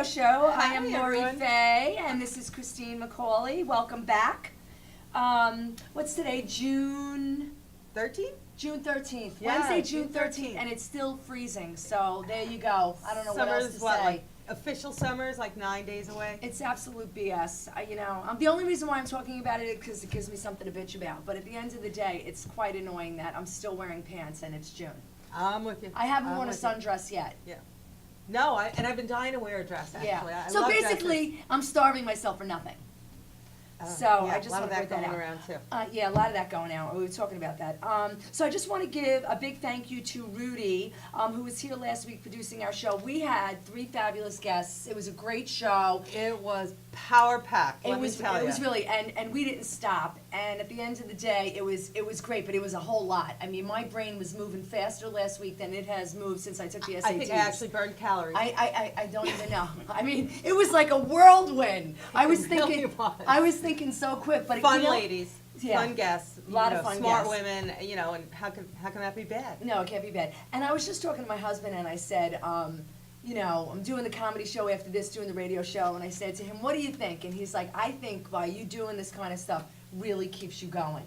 Show. I Hi, am Lori everyone. Fay, and this is Christine McCauley. Welcome back. What's today? June 13? 13th. Yeah, Wednesday, June June 13th, 13th. and it's still freezing. So there you go. I don't know what else to What, say. like official summer is like 9 days away? It's absolute BS. The only reason why I'm talking about it is because it gives me something to bitch about. But at the end of the day, it's quite annoying that I'm still wearing pants and it's June. I'm with you. I haven't I'm worn a with you. sundress yet. Yeah. No, I've been dying to wear a dress, actually. Yeah. I So love basically, I'm starving myself for nothing. dresses. So Yeah, I just a lot want of to that put that going out. around, too. Yeah, a lot of that going out. We were talking about that. So I just want to give a big thank you to Rudy, who was here last week producing our show. We had 3 fabulous guests. It was a great show. It was power-packed, let me tell you. It was really, and we didn't stop. And at the end of the day, it was great, but it was a whole lot. I mean, my brain was moving faster last week than it has moved since I took the SATs. I think I actually burned calories. I don't even know. I mean, it was like a whirlwind. I was It really thinking, was. I was thinking so quick, but Fun you know, ladies, yeah. fun guests, A lot of fun smart guests. women, and how can that be bad? No, it can't be bad. And I was just talking to my husband, and I said, I'm doing the comedy show after this, doing the radio show, and I said to him, what do you think? And he's like, I think by you doing this kind of stuff really keeps you going.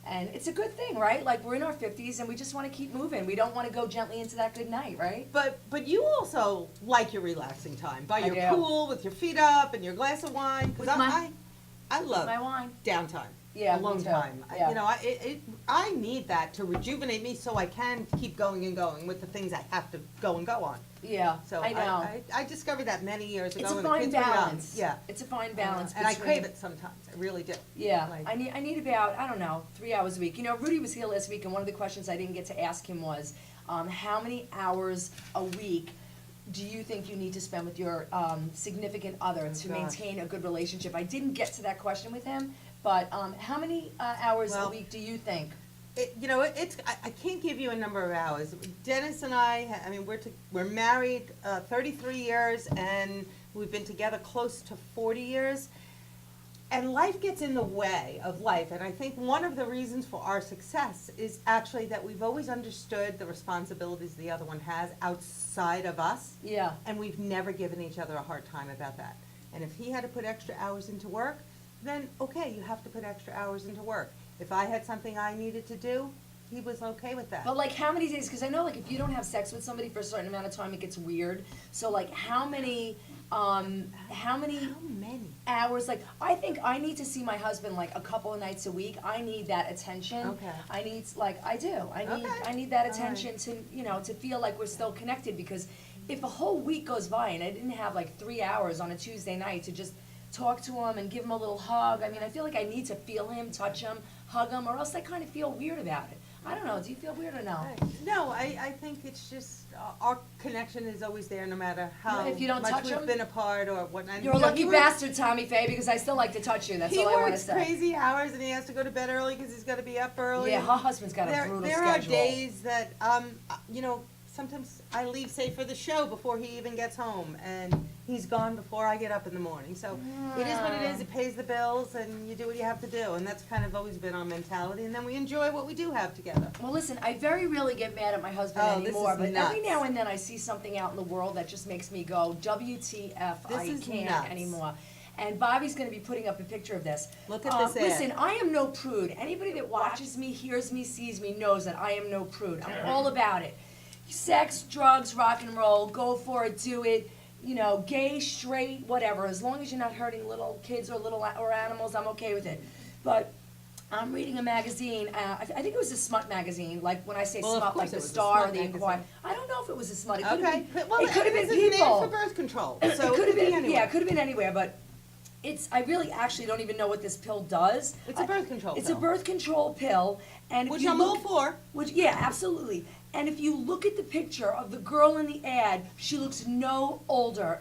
And it's a good thing, right? Like, we're in our 50s, and we just want to keep moving. We don't want to go gently into that good night, right? But you also like your relaxing time by I your do. pool with your feet up and your glass of wine. With Because my- I love My wine. downtime. Yeah, me alone too. time. Yeah. I need that to rejuvenate me so I can keep going and going with the things I have to go on. Yeah, So I know. I discovered that many years ago. It's a when the fine kids were young. balance. Yeah. It's a fine balance. And I between- crave it sometimes. I really do. Yeah, Like- I need about, I don't know, 3 hours a week. Rudy was here last week, and one of the questions I didn't get to ask him was, how many hours a week do you think you need to spend with your significant other to gosh. maintain a good relationship? I didn't get to that question with him, but how many hours a Well, week do you think? I can't give you a number of hours. Dennis and I mean, we're married 33 years, and we've been together close to 40 years. And life gets in the way of life, and I think one of the reasons for our success is actually that we've always understood the responsibilities the other one has outside of us, Yeah, and we've never given each other a hard time about that. And if he had to put extra hours into work, then okay, you have to put extra hours into work. If I had something I needed to do, he was okay with that. but like how many days, because I know like if you don't have sex with somebody for a certain amount of time, it gets weird. So like how many How many? hours, like, I think I need to see my husband like a couple of nights a week. I need that attention. Okay. I need, like, I do. Okay. I need that All right. attention to feel like we're still connected, because if a whole week goes by and I didn't have like 3 hours on a Tuesday night to just talk to him and give him a little hug, I mean, I feel like I need to feel him, touch him, hug him, or else I kind of feel weird about it. I don't know, do you feel weird or no? No, I think it's just, our connection is always there no matter how If you don't touch much him? we've been apart or whatnot. You're a You know, lucky bastard, Tommy Faye, because I still like to touch you, that's He all I want to works say. crazy hours and he has to go to bed early because he's got to be up early. Yeah, her husband's got a There brutal are schedule. days that, sometimes I leave, say, for the show before he even gets home, and he's gone before I get up in the morning. So it is what it is. It pays the bills, and you do what you have to do, and that's kind of always been our mentality. And then we enjoy what we do have together. Well, listen, I very rarely get mad at my husband Oh, this anymore, is but every nuts. now and then I see something out in the world that just makes me go, WTF, This I is can't nuts. anymore. And Bobby's gonna be putting up a picture of this. Look at this ad. Listen, I am no prude. Anybody that watches me, hears me, sees me, knows that I am no prude. I'm all about it. Sex, drugs, rock and roll, go for it, do it. Gay, straight, whatever. As long as you're not hurting little kids or animals, I'm okay with it. But I'm reading a magazine, I think it was a smut magazine, like when I say Well, of smut, course like the it was a Star or smut the magazine. Inquirer. I don't know if it was a smut, it could Okay. have been, Well, it could have been it's named people. for birth control, It so could have been, anywhere. yeah, it could have been anywhere, but I really actually don't even know what this pill does. It's a birth control It's pill. a birth control pill, and if Which you I'm look, all for. yeah, absolutely. And if you look at the picture of the girl in the ad, she looks no older,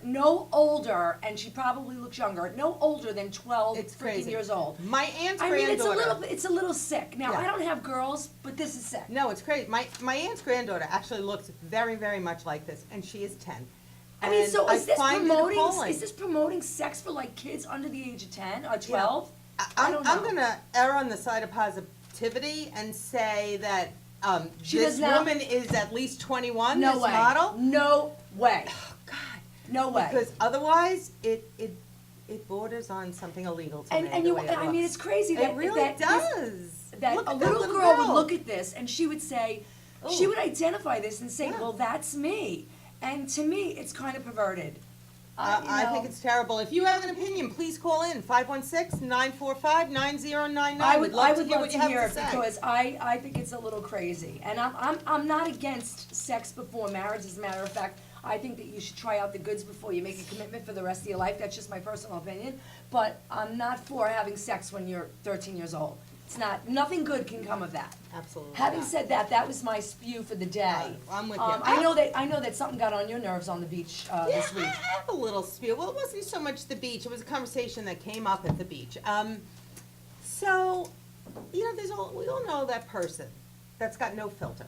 and she probably looks younger, no older than 12 It's freaking crazy. years old. My aunt's I mean, granddaughter. it's a little sick. Now, Yeah. I don't have girls, but this is sick. No, it's crazy. My aunt's granddaughter actually looks very, very much like this, and she is 10. I mean, so And is this find it promoting? appalling. Is this promoting sex for like kids under the age of 10 or 12? I I'm don't know. gonna err on the side of positivity and say that She this does not- woman is at least 21. No this way. model. No way. Oh, God. No way. Because otherwise, it borders on something illegal to me, And the you, way it I mean, looks. it's crazy that It really that this- does. that Look a at that little girl would look at this and she would say, she Ooh. would identify this and say, Yeah. well, that's me. And to me, it's kind of perverted. I think it's terrible. If you have an opinion, please call in, 516-945-9099. I would love to hear what you have hear to it say. because I think it's a little crazy. And I'm not against sex before marriage. As a matter of fact, I think that you should try out the goods before you make a commitment for the rest of your life. That's just my personal opinion. But I'm not for having sex when you're 13 years old. It's not, nothing good can come of that. Absolutely. Having not. said that, that was my spew for the day. I'm with you. I know that something got on your nerves on the beach this Yeah, week. I have a little spiel. Well, it wasn't so much the beach. It was a conversation that came up at the beach. So, you know, we all know that person that's got no filter.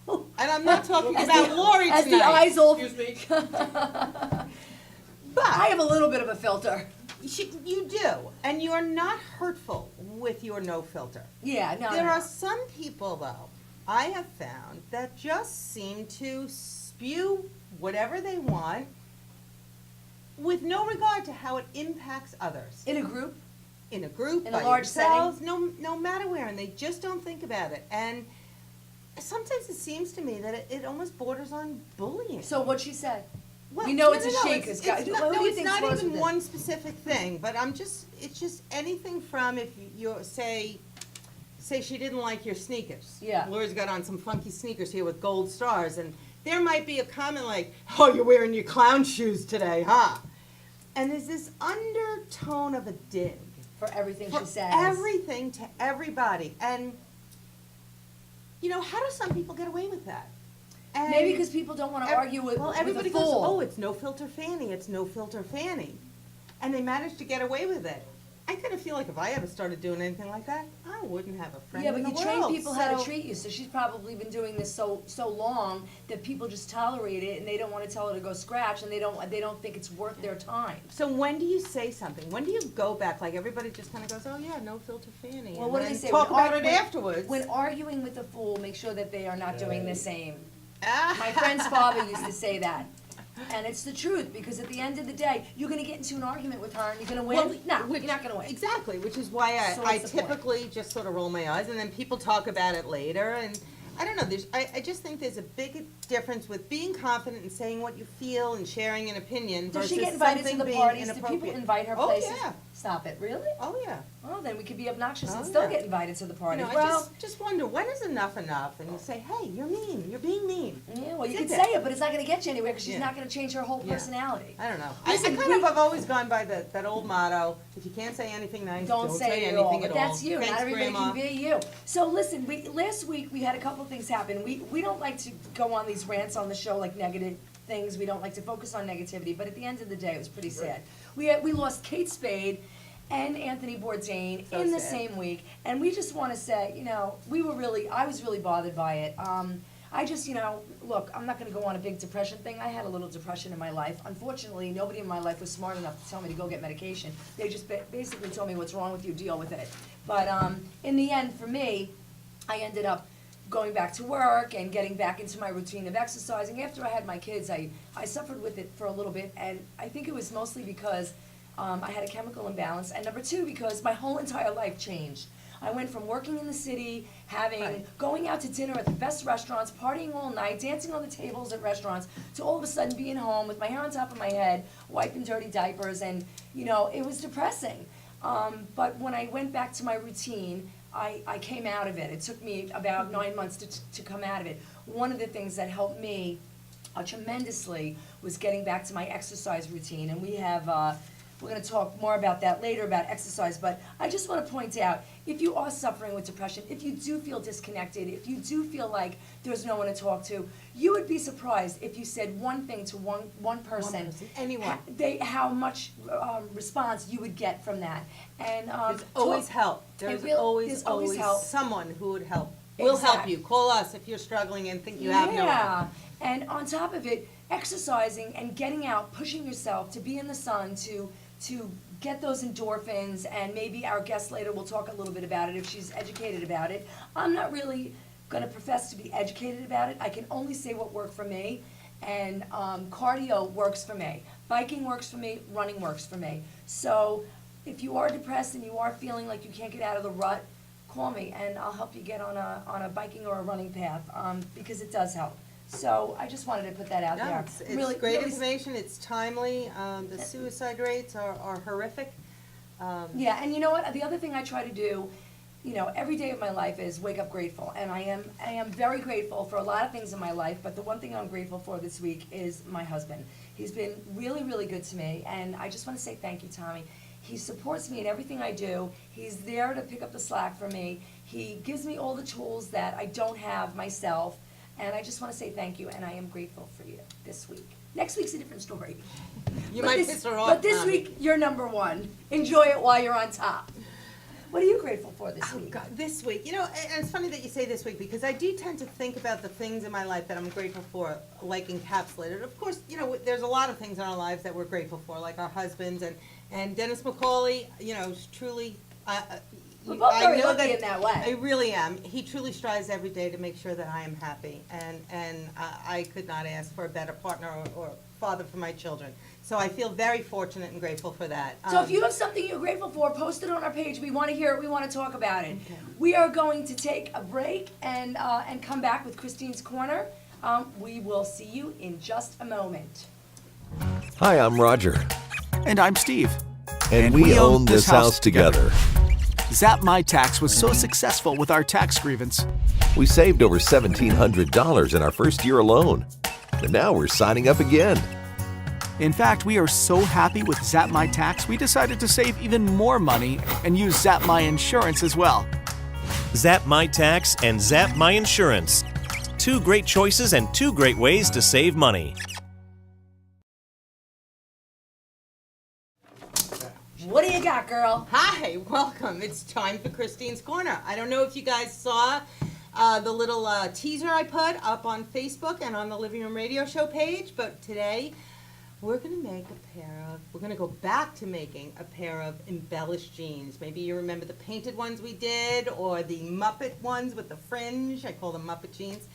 And I'm not talking about Lori As the tonight. eyes all. Excuse me. But I have a little bit of a filter. you do, and you're not hurtful with your no filter. Yeah, no. There no. are some people, though, I have found that just seem to spew whatever they want with no regard to how it impacts others. In a group. In a group, In a by large themselves, no matter where, and they just don't think about it. And sometimes it seems to me that it almost borders on bullying. So what'd she say? Well, We know no, it's no, a no, she, it's- 'cause guys- it's what not, do no, you it's think's not wrong even with it? one specific thing, but it's just anything from if you're, say she didn't like your sneakers. Yeah. Laura's got on some funky sneakers here with gold stars, and there might be a comment like, oh, you're wearing your clown shoes today, huh? And there's this undertone of a dig. For everything For she says. everything to everybody, and, you know, how do some people get away with that? And Maybe because people don't want to argue with, well, with everybody a goes, fool. oh, it's no filter Fanny, it's no filter Fanny. And they manage to get away with it. I kind of feel like if I ever started doing anything like that, I wouldn't have a friend Yeah, in but the you train world. people how to So- treat you, so she's probably been doing this so long that people just tolerate it and they don't want to tell her to go scratch and they don't think it's worth their time. So when do you say something? When do you go back? Like everybody just kind of goes, oh yeah, no filter Fanny. Well, and what do then they say? talk When about it when- afterwards. When arguing with a fool, make sure that they are not doing the same. Ah. My friend's father used to say that. And it's the truth, because at the end of the day, you're gonna get into an argument with her and you're gonna win? Well, No, which- you're not gonna win. Exactly, which is why So I what's the point? typically just sort of roll my eyes, and then people talk about it later, and I don't know, I just think there's a big difference with being confident and saying what you feel and sharing an opinion Does versus she get invited to something the being parties? Do inappropriate. people invite her Oh, places? yeah. Stop it, really? Oh, yeah. Oh, then we could be obnoxious Oh, and still yeah. get invited to the You parties. know, I Well, just wonder, when is enough enough? And you say, hey, you're mean, you're being mean. yeah, well, you Sit can there. say it, but it's not gonna get you anywhere, because she's Yeah. not gonna change her whole Yeah. personality. I don't know. Listen, I kind of have always gone by that old motto, if you can't say anything nice, Don't say it at all, anything but at all. that's you, Thanks, not everybody Grandma. can be you. So listen, last week, we had a couple things happen. We don't like to go on these rants on the show like negative things, we don't like to focus on negativity, but at the end of the day, it was pretty sad. We lost Kate Spade and Anthony Bourdain So in the sad. same week, and we just wanna say, you know, I was really bothered by it. I just, you know, look, I'm not gonna go on a big depression thing. I had a little depression in my life. Unfortunately, nobody in my life was smart enough to tell me to go get medication. They just basically told me, what's wrong with you, deal with it. But in the end, for me, I ended up going back to work and getting back into my routine of exercising. After I had my kids, I suffered with it for a little bit, and I think it was mostly because I had a chemical imbalance, and number two, because my whole entire life changed. I went from working in the city, Right. going out to dinner at the best restaurants, partying all night, dancing on the tables at restaurants, to all of a sudden being home with my hair on top of my head, wiping dirty diapers, and, you know, it was depressing. But when I went back to my routine, I came out of it. It took me about 9 months to come out of it. One of the things that helped me tremendously was getting back to my exercise routine, and we're gonna talk more about that later, about exercise, but I just wanna point out, if you are suffering with depression, if you do feel disconnected, if you do feel like there's no one to talk to, you would be surprised if you said one thing to one person. anyone. How much response you would get from that, and There's always help. There's there's always always help. someone who would help. We'll help Exactly. you. Call us if you're struggling and think you have no one. Yeah, and on top of it, exercising and getting out, pushing yourself to be in the sun, to get those endorphins, and maybe our guest later will talk a little bit about it if she's educated about it. I'm not really gonna profess to be educated about it. I can only say what worked for me. And cardio works for me. Biking works for me, running works for me. So if you are depressed and you are feeling like you can't get out of the rut, call me and I'll help you get on a biking or a running path, because it does help. So I just wanted to put that out No, there. it's Really- great really- information, it's timely, the suicide rates are horrific. Yeah, and you know what? The other thing I try to do, you know, every day of my life is wake up grateful, and I am very grateful for a lot of things in my life. But the one thing I'm grateful for this week is my husband. He's been really, really good to me, and I just want to say thank you, Tommy. He supports me in everything I do. He's there to pick up the slack for me. He gives me all the tools that I don't have myself, and I just want to say thank you. And I am grateful for you this week. Next week's a different story. You But might this- piss her off, But this Tommy. week, you're number one. Enjoy it while you're on top. What are you grateful for this Oh, week? God, this week, you know, and it's funny that you say this week, because I do tend to think about the things in my life that I'm grateful for, like encapsulated. Of course, you know, there's a lot of things in our lives that we're grateful for, like our husbands, and Dennis McCauley, you know, is truly, We're both I very know lucky in that way. I really am. He truly strives every day to make sure that I am happy, and I could not ask for a better partner or father for my children. So I feel very fortunate and grateful for that. So if you have something you're grateful for, post it on our page. We want to hear it. We want to talk about it. We are going to take a break and come back with Christine's Corner. We will see you in just a moment. Hi, I'm Roger, And I'm Steve. and we own this house together. Zap My Tax was so successful with our tax grievance. We saved over $1,700 in our first year alone. And now we're signing up again. In fact, we are so happy with Zap My Tax, we decided to save even more money and use Zap My Insurance as well. Zap My Tax and Zap My Insurance. Two great choices and two great ways to save money. What do you got, girl? Hi, welcome. It's time for Christine's Corner. I don't know if you guys saw the little teaser I put up on Facebook and on the Living Room Radio Show page, but today we're going to we're going to go back to making a pair of embellished jeans. Maybe you remember the painted ones we did, or the Muppet ones with the fringe. I call them Muppet jeans.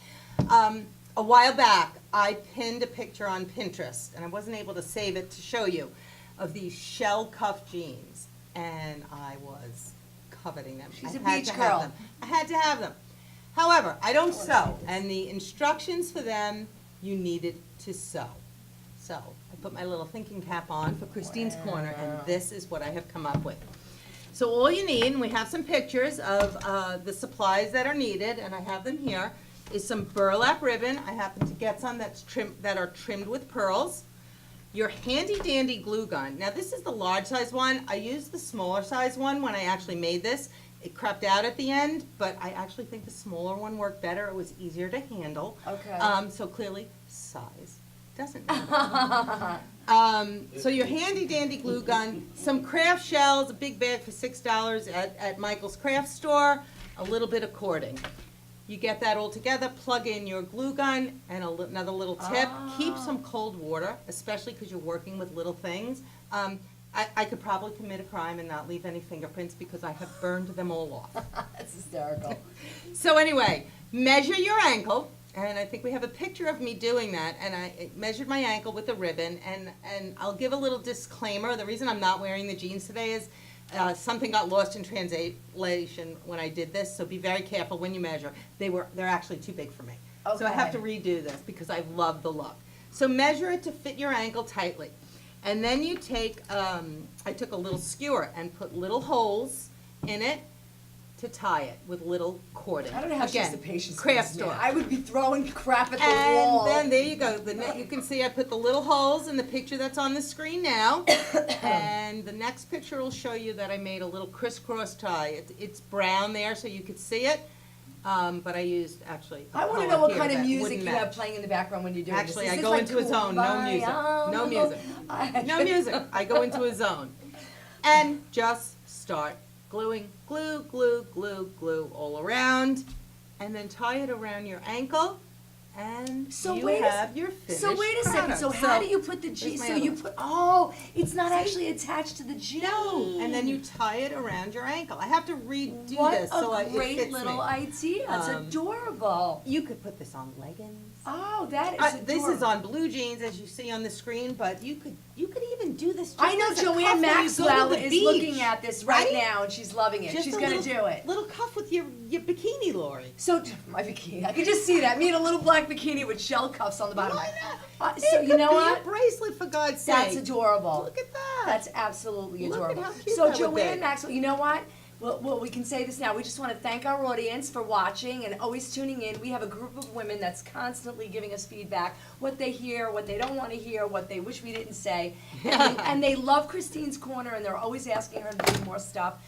A while back, I pinned a picture on Pinterest, and I wasn't able to save it to show you, of these shell cuff jeans, and I was coveting them. She's I a had beach to have girl. them. I had to have them. However, I don't sew, and the instructions for them, you needed to sew. So I put my little thinking cap on for Christine's Corner, and this is what I have come up with. So all you need, and we have some pictures of the supplies that are needed, and I have them here, is some burlap ribbon. I happen to get some that are trimmed with pearls. Your handy dandy glue gun. Now this is the large size one. I used the smaller size one when I actually made this. It crept out at the end, but I actually think the smaller one worked better. It was easier to handle. Okay. So clearly, size doesn't matter. So your handy dandy glue gun, some craft shells, a big bag for $6 at Michael's Craft Store, a little bit of cording. You get that all together, plug in your glue gun, and another little tip, keep some cold water, especially because you're working with little things. I could probably commit a crime and not leave any fingerprints because I have burned them all off. That's hysterical. So anyway, measure your ankle, and I think we have a picture of me doing that, and I measured my ankle with a ribbon, and I'll give a little disclaimer. The reason I'm not wearing the jeans today is something got lost in translation when I did this, so be very careful when you measure. They're actually too big for me. So I have to Okay. redo this because I love the look. So measure it to fit your ankle tightly. And then you take, I took a little skewer and put little holes in it to tie it with little cording. I don't know how she has the Again, patience for craft this, man. store. I would be throwing crap at the And wall. then there you go. You can see I put the little holes in the picture that's on the screen now. And the next picture will show you that I made a little crisscross tie. It's brown there so you could see it. But I used actually. a I want to color know what here kind of that music wouldn't you have match. playing in the background when you're doing Actually, this. I Is go this into a like zone. No music. No music. No music. I go into a zone. And just start gluing, glue all around, and then tie it around your ankle, And So you wait a have your finished So wait a second, so product. how do you put the there's jeans, my so other you one. put, oh, it's not actually attached to the jeans. No, and then you tie it around your ankle. I have to redo What this so a it great fits little me. idea, it's adorable. You could put this on leggings. Oh, that is adorable. This is on blue jeans, as you see on the screen, but you could even do this. Just I know as a cuff Joanne when you go to Maxwell the is beach, looking at this right right? now, and she's loving it, Just she's a gonna little- do it. Little cuff with your bikini, Lori. So, my bikini, I can just see that, me in a little black bikini with shell cuffs on the bottom. Why not? So It you know could be what? a bracelet, for God's sake. That's adorable. Look at that. That's absolutely Look at adorable. how cute So that would be. Joanne Maxwell, you know what? Well, we can say this now. We just want to thank our audience for watching and always tuning in. We have a group of women that's constantly giving us feedback, what they hear, what they don't want to hear, what they wish we didn't say. And they love Christine's Corner, and they're always asking her to do more stuff.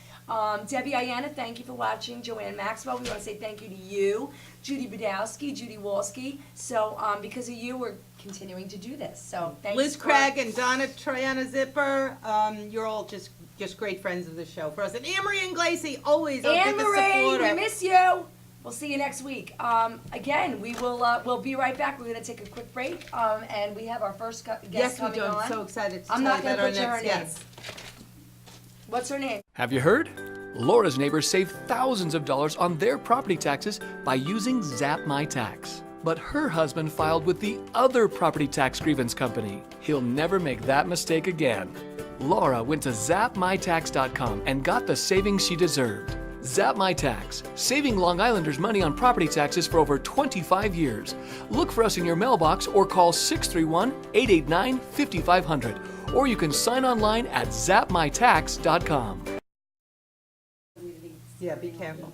Debbie Ayana, thank you for watching. Joanne Maxwell, we want to say thank you to you. Judy Badowski, Judy Wolski. So because of you, we're continuing to do this. So thanks. Liz for- Craig and Donna Troyana Zipper, you're all just great friends of the show for us. And Anne-Marie and Glacy, always our Anne biggest Marie, supporter. we miss you. We'll see you next week. Again, we'll be right back. We're gonna take a quick break, and we have our first guest Yes, we coming do. on. I'm so excited to I'm tell not you about gonna our put her next name. guest. What's her name? Have you heard? Laura's neighbors save thousands of dollars on their property taxes by using Zap My Tax. But her husband filed with the other property tax grievance company. He'll never make that mistake again. Laura went to zapmytax.com and got the savings she deserved. Zap My Tax, saving Long Islanders money on property taxes for over 25 years. Look for us in your mailbox or call 631-889-5500. Or you can sign online at zapmytax.com. Yeah, be careful.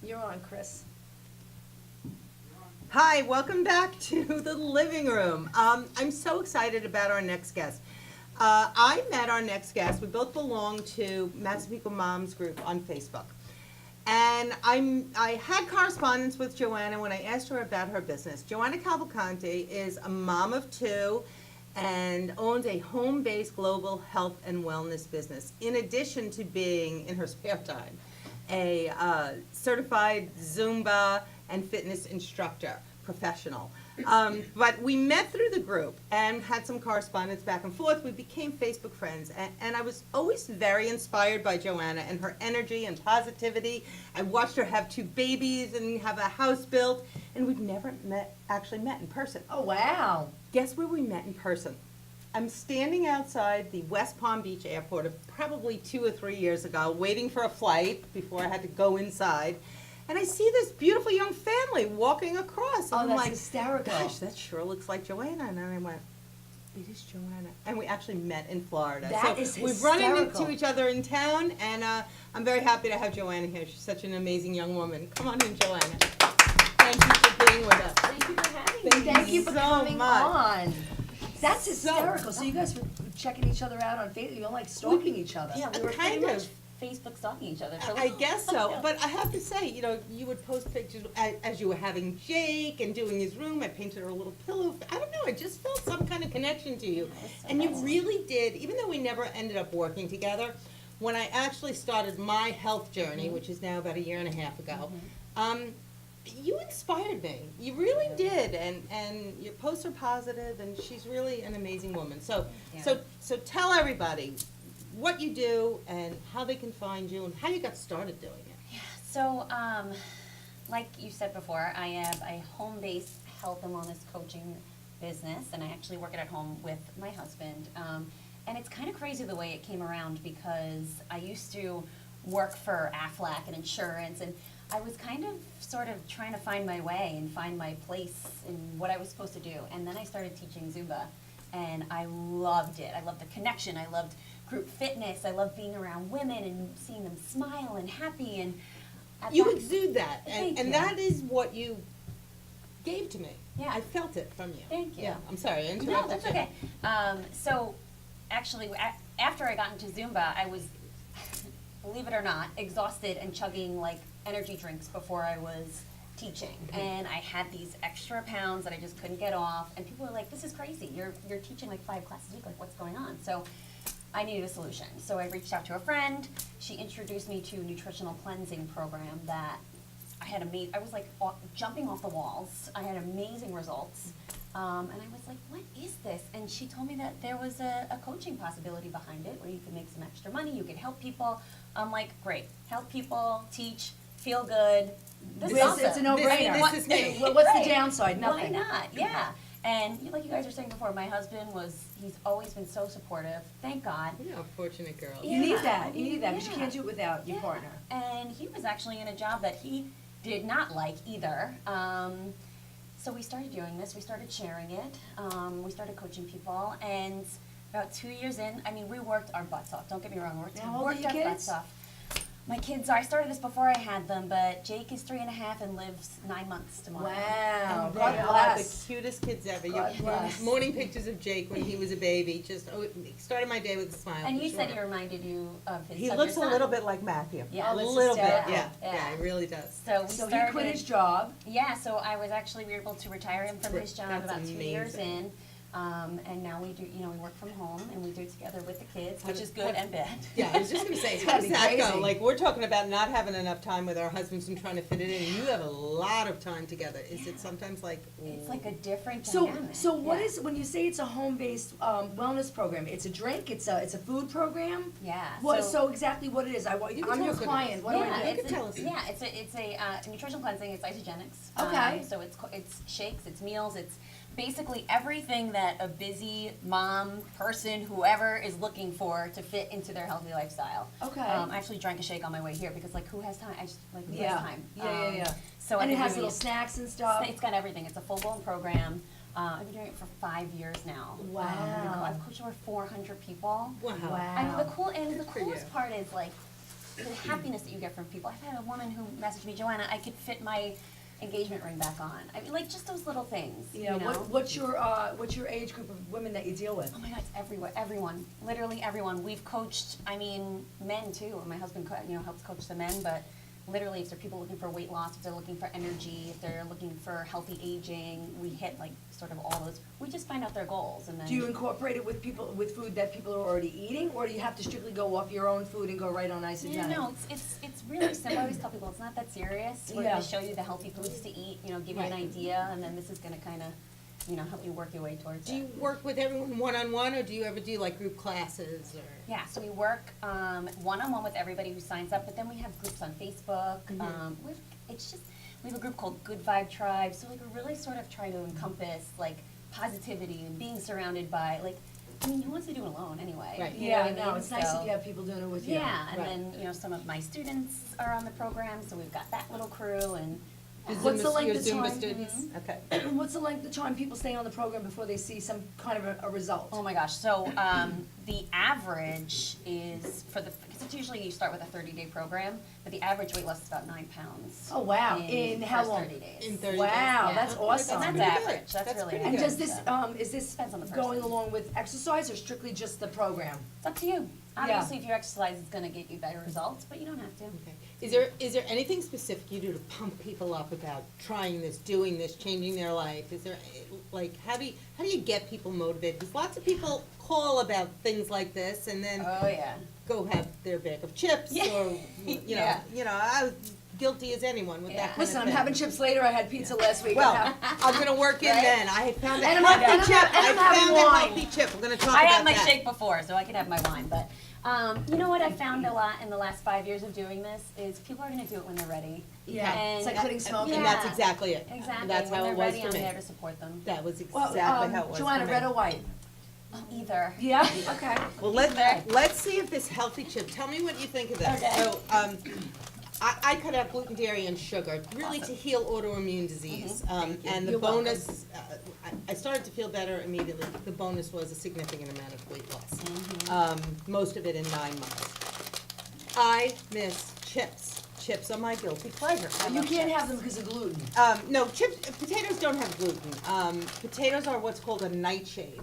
You're on, Chris. Hi, welcome back to the living room. I'm so excited about our next guest. I met our next guest. We both belong to Massapequa Moms group on Facebook. And I had correspondence with Joanna when I asked her about her business. Joanna Cavalcanti is a mom of two and owns a home-based global health and wellness business, in addition to being, in her spare time, a certified Zumba and fitness instructor, professional. But we met through the group and had some correspondence back and forth. We became Facebook friends, and I was always very inspired by Joanna and her energy and positivity. I watched her have 2 babies and have a house built, and we've never actually met in person. Oh, wow. Guess where we met in person? I'm standing outside the West Palm Beach airport probably 2 or 3 years ago, waiting for a flight before I had to go inside. And I see this beautiful young family walking across. And Oh, I'm that's like, hysterical. gosh, that sure looks like Joanna. And I went, it is Joanna. And we actually met in Florida. That so is we've run hysterical. into each other in town, and I'm very happy to have Joanna here. She's such an amazing young woman. Come on in, Joanna. Thank you for being with us. Thank you for having me. Thank you for so coming much. on. That's hysterical. So you guys were checking each other out on Facebook. You're like stalking each other. Yeah, we were Kind pretty of. much Facebook stalking each other. For I guess so, but I have to say, you would post pictures as you were having Jake and doing his room. I painted her a little pillow. I don't know, I just felt some kind of connection to you. And you really did, even though we never ended up working together, when I actually started my health journey, which is now about 1.5 years ago, you inspired me. You really did, and your posts are positive, and she's really an amazing woman. So tell everybody what you do and how they can find you and how you got started doing it. So, like you said before, I have a home-based health and wellness coaching business, and I actually work it at home with my husband. And it's kind of crazy the way it came around, because I used to work for Aflac and insurance, and I was kind of sort of trying to find my way and find my place in what I was supposed to do. And then I started teaching Zumba, and I loved it. I loved the connection. I loved group fitness. I loved being around women and seeing them smile and happy. And at You that- exude that, Thank and you. that is what you gave to me. Yeah. I felt it from you. Thank you. Yeah, I'm sorry, I No, interrupted that's you. okay. So, actually, after I got into Zumba, I was, believe it or not, exhausted and chugging like energy drinks before I was teaching. And I had these extra pounds that I just couldn't get off. And people were like, "This is crazy. You're teaching like 5 classes a week. Like, what's going on?" So, I needed a solution. So I reached out to a friend. She introduced me to a nutritional cleansing program that I had I was like jumping off the walls. I had amazing results. And I was like, what is this? And she told me that there was a coaching possibility behind it where you could make some extra money, you could help people. I'm like, great, help people, teach, feel good. This is awesome. It's a no-brainer. This is me. What's Right. the downside? Nothing. Why not? Yeah. And like you guys were saying before, my husband he's always been so supportive. Thank God. You're a fortunate girl. You need Yeah, that. You need that because you yeah. can't do it without your Yeah. partner. And he was actually in a job that he did not like either. So we started doing this. We started sharing it. We started coaching people. And about 2 years in, I mean, we worked our butts off. Don't get me wrong. We How old are worked your our kids? butts off. My kids I started this before I had them, but Jake is 3.5 and lives 9 months tomorrow. Wow. They God are bless. the cutest kids ever. God bless. Morning pictures of Jake when he was a baby. Just started my day with a smile. And for you said sure. he reminded you of his He of looks a your son. little bit like Matthew. Yeah. a Oh, little bit. hysterical. Yeah, Yeah. yeah, he really does. So we So started. he quit his job. Yeah, so I was actually, we were able to retire him from his job That's about 2 years amazing. in. And now we do, we work from home and we do it together with the kids, which is good and bad. Yeah, I was just gonna say, how gotta does be that go? crazy. Like, we're talking about not having enough time with our husbands and trying to fit it in. You have a lot of time together. Is it sometimes like? It's like a different So, dynamic. so what Yeah. is when you say it's a home-based wellness program? It's a drink. It's a food program. Yeah. What? So exactly what it is? I'm can your tell us what it client. is. What do yeah, I do? You can it's tell us. it's a nutritional cleansing. It's isogenics. Okay. So it's shakes, it's meals, it's basically everything that a busy mom, person, whoever is looking for to fit into their healthy lifestyle. Okay. I actually drank a shake on my way here because who has time? Who Yeah. has time? Yeah. So And I've it been has doing little snacks and stuff. It's got everything. It's a full-blown program. I've been doing it for 5 years now. Wow. I've coached over 400 people. Wow. Wow. I mean, the for you. coolest part is like the happiness that you get from people. I've had a woman who messaged me, Joanna, I could fit my engagement ring back on. I mean, like just those little things. Yeah. You know? What's your age group of women that you deal with? Oh my God, it's everywhere. Everyone, literally everyone. We've coached. I mean, men too. My husband, helps coach the men, but literally, if they're people looking for weight loss, if they're looking for energy, if they're looking for healthy aging, we hit like sort of all those. We just find out their goals and then. Do you incorporate it with food that people are already eating, or do you have to strictly go off your own food and go right on isogenic? No, it's really simple. I always tell people it's not that serious. We're Yeah. going to show you the healthy foods to eat, give you an idea, and then this is going to kind of, help you work your way towards Do it. you work with everyone one-on-one, or do you ever do like group classes, or? Yeah, so we work one-on-one with everybody who signs up, but then we have groups on Facebook. We have a group called Good Vibe Tribe, so we're really sort of trying to encompass like positivity and being surrounded by who wants to do it alone anyway? Right. You know Yeah, what I no, mean? it's nice if So- you have people doing it with you. Yeah, and Right. then, some of my students are on the program, so we've got that little crew and. What's the Your length of Zumba time? students? Okay. What's the length of time people stay on the program before they see some kind of a result? Oh my gosh, so the average is because it's usually you start with a 30-day program, but the average weight loss is about 9 pounds. Oh, wow. In the how first long? 30 days. In 30 Wow, days. Yeah. that's awesome. And pretty that's good. average, that's That's really pretty And average. does this, so. is this Depends on the going person. along with exercise or strictly just the program? It's up to you. Obviously, if you exercise, it's gonna get you better results, but you don't have to. Okay. Is there anything specific you do to pump people up about trying this, doing this, changing their life? Is there, like, how do you get people motivated? Because lots of people call about things like this and then Oh, yeah. go have their bag of chips Yeah. or, Yeah. I was guilty as anyone with Yeah. that kind Listen, of I'm thing. having chips later. I had pizza last week. Well, I'm gonna work in Right? then. I found a And I'm healthy chip. and I'm I having found a wine. healthy chip. We're gonna talk I about had my that. shake before, so I could have my wine, but, you know what I found a lot in the last 5 years of doing this is people are gonna do it when they're ready. Yeah, it's like quitting smoking. And that's exactly it. Exactly. That's how when it they're was ready, for I'm me. there to support them. That was Well, exactly how it was Joanna, for me. red or white? Either. Yeah, okay. Well, let's see if this healthy chip, tell me what you think of this. Okay. So, I cut out gluten, dairy, and sugar, really to heal autoimmune disease. And the You're welcome. bonus, I started to feel better immediately. The bonus was a significant amount of weight loss. Most of it in 9 months. I miss chips. Chips are my guilty pleasure. You can't have them because of gluten. No, potatoes don't have gluten. Potatoes are what's called a nightshade.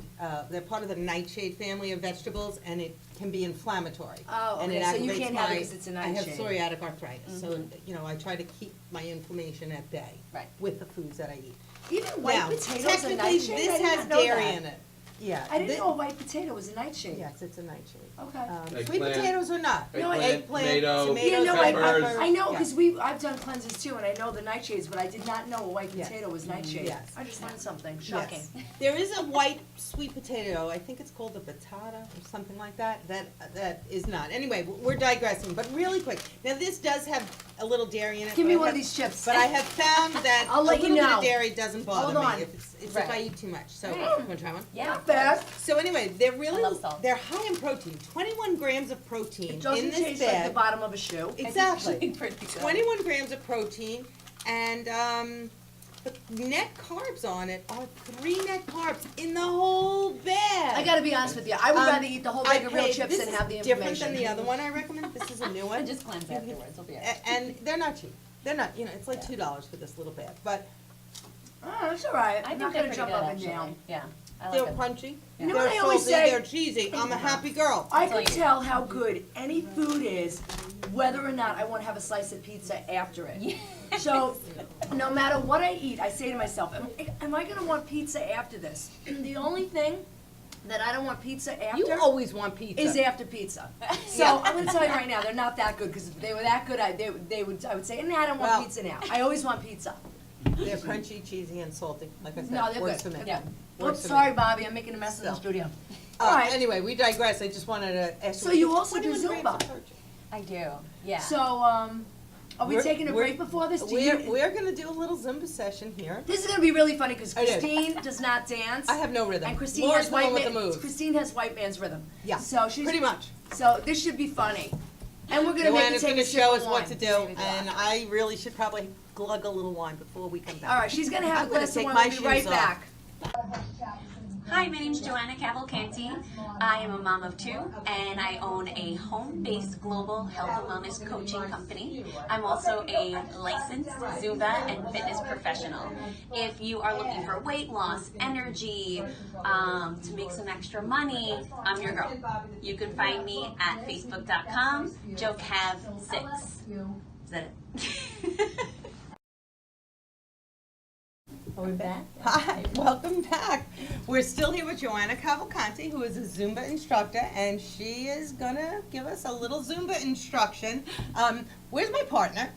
They're part of the nightshade family of vegetables, and it can be inflammatory. Oh, And okay, it so you activates can't have it my- 'cause it's a I have nightshade. psoriatic arthritis, so, I try to keep my inflammation at bay Right. with the foods that I eat. Even white Now, potatoes are technically, nightshade? I this did has not know dairy that. in it. Yeah. I didn't know a white potato was a nightshade. Yes, it's a nightshade. Okay. Sweet Eggplant. potatoes are not. No, Eggplant, tomato, tomatoes, Yeah, no, peppers. I know, Yeah. because I've done cleanses too, and I know the nightshades, but I did not know a white Yes. potato was nightshade. Yes. I just learned something, shocking. Yes. There is a white sweet potato, I think it's called the batata or something like that, that is not. Anyway, we're digressing, but really quick. Now, this does have a little dairy in it. Give but me I one of have- these chips. But I have found that a I'll let little you bit know. of dairy doesn't bother Hold on. me if I Right. eat too much. So, Right. you wanna try one? Yeah. Not bad. So anyway, they're really, I love salt. they're high in protein, 21 grams of protein It in doesn't this taste like the bag. bottom of a shoe. Exactly. Pretty good. 21 grams of protein, and the net carbs on it are 3 net carbs in the whole bag. I gotta be honest with you, I would rather eat the whole bag of real chips this than is have the different information. than the other one I recommend. This is a new one. Just cleanse afterwards, it'll be all right. And they're not cheap. They're not, it's like $2 for this little bag, but Oh, that's all right. I I'm think not they're gonna pretty jump good, up and actually. down. Yeah, I they're like them. crunchy. You know what I They're always salty, say? they're cheesy. I'm a happy girl. I That's all can you tell how good any food is, whether or not I want to have a slice of pizza after it. So, no matter what I eat, I say to myself, am I gonna want pizza after this? The only thing that I don't want pizza after You always want pizza. is after pizza. So I'm gonna tell you right now, they're not that good, because if they were that good, I would say, nah, I don't want Well- pizza now. I always want pizza. They're crunchy, cheesy, and salty. Like I said, No, they're works good. for me. Yeah. Works Oops, for me. sorry, Bobby, I'm making a mess in the Still. studio. All right. Anyway, we digress. I just wanted to ask. So you also do 21 grams of Zumba? protein. I do, yeah. So, are we We're- taking a we're- break before this? We're gonna do a little Zumba session here. This is gonna be really funny because I do. Christine does not dance. I have no rhythm. And Christine Laura's has the one white with the man. moves. Christine has white man's rhythm. Yeah, So she's pretty much. So this should be funny, and we're gonna make Joanna's you take gonna a sip show of us what to wine. do, and I really should probably glug a little wine before we come back. All right, she's gonna have I'm a gonna glass of take wine. my We'll be right shoes off. back. Hi, my name's Joanna Cavalcanti. I am a mom of 2, and I own a home-based global health and wellness coaching company. I'm also a licensed Zumba and fitness professional. If you are looking for weight loss, energy, to make some extra money, I'm your girl. You can find me at facebook.com, joecav6. Is that it? Are we back? Hi, welcome back. We're still here with Joanna Cavalcanti, who is a Zumba instructor, and she is gonna give us a little Zumba instruction. Where's my partner?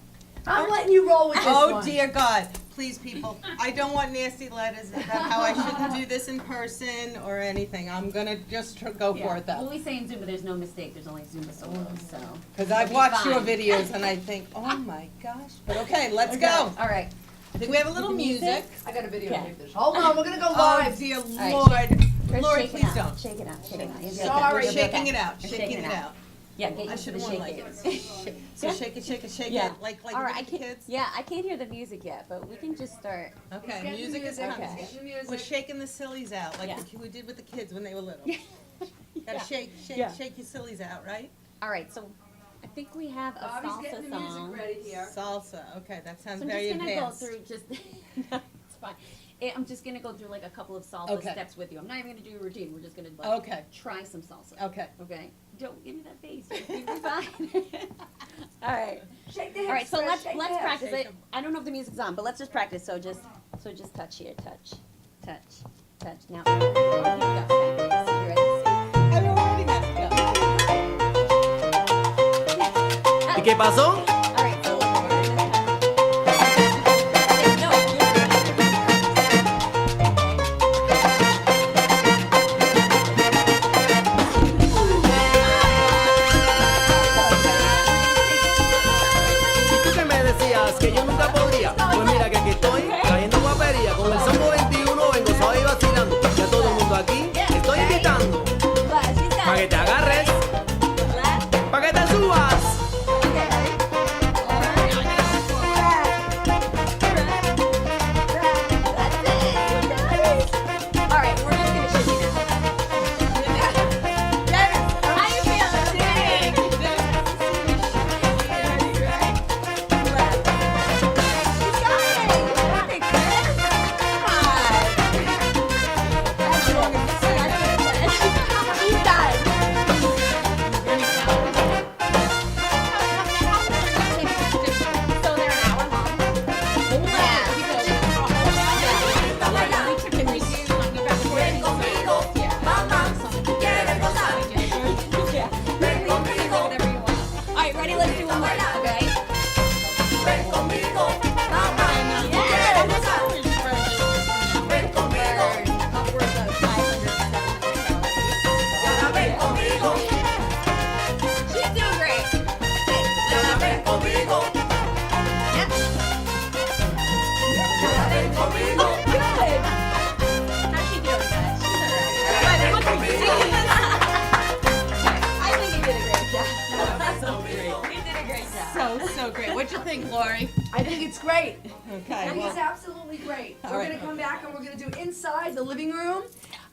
I'm letting you roll with this Oh one. dear God, please people, I don't want nasty letters about how I shouldn't do this in person or anything. I'm gonna just go for it Well, though. we say in Zumba, there's no mistake. There's only Zumba solos, so. Because I've be watched your fine. videos and I think, oh my gosh, but okay, let's go. All right. I think we have a little music. I got a video Okay. to make this. Hold on, we're gonna go Oh live. dear right. Lord. First, Lord, shake please it out. don't. Shake it out. Shake it out. You'll be Sorry. okay. You'll be Shaking okay. it out, You're shaking it out. Yeah, get I used to should the have worn shaking. leggings. So shake it, shake it, shake Yeah. it, like All you right, do I with the can't. kids. Yeah, I can't hear the music yet, but we can just start. Okay, Get the music is music. coming. Okay. Get the music. We're shaking the sillies out, like Yeah. we did with the kids when they were little. Gotta shake, shake, Yeah. shake your sillies out, right? All right, so I think we have a Bobby's salsa getting the music song. ready here. Salsa, okay, that sounds So I'm very just gonna advanced. go through just. No, it's fine. I'm just gonna go through like a couple of salsa Okay. steps with you. I'm not even gonna do a routine. We're just gonna like Okay. try some salsa. Okay. Okay. Don't give me that face. You'll be fine. All right. Shake the hips. All right, so Fred, let's shake the let's hips. practice Shake it. I don't know if the music's on, but let's just practice. So just touch here, touch. Now, here we go. Okay. So you ready? I'm already messed up. ¿Y qué pasó? All right, so we're no, Y tú que me decías que yo nunca podría, pues mira que aquí estoy, cayendo guapería, con el Sambo 21 vengo suave y vacilando, y a todo el mundo aquí estoy invitando, but she's got pa' que it. te agarres, Left. pa' que te subas, What you think, Lori? I think it's great. Okay, I think well, it's absolutely great. All We're right. gonna come back and we're gonna do inside the living room,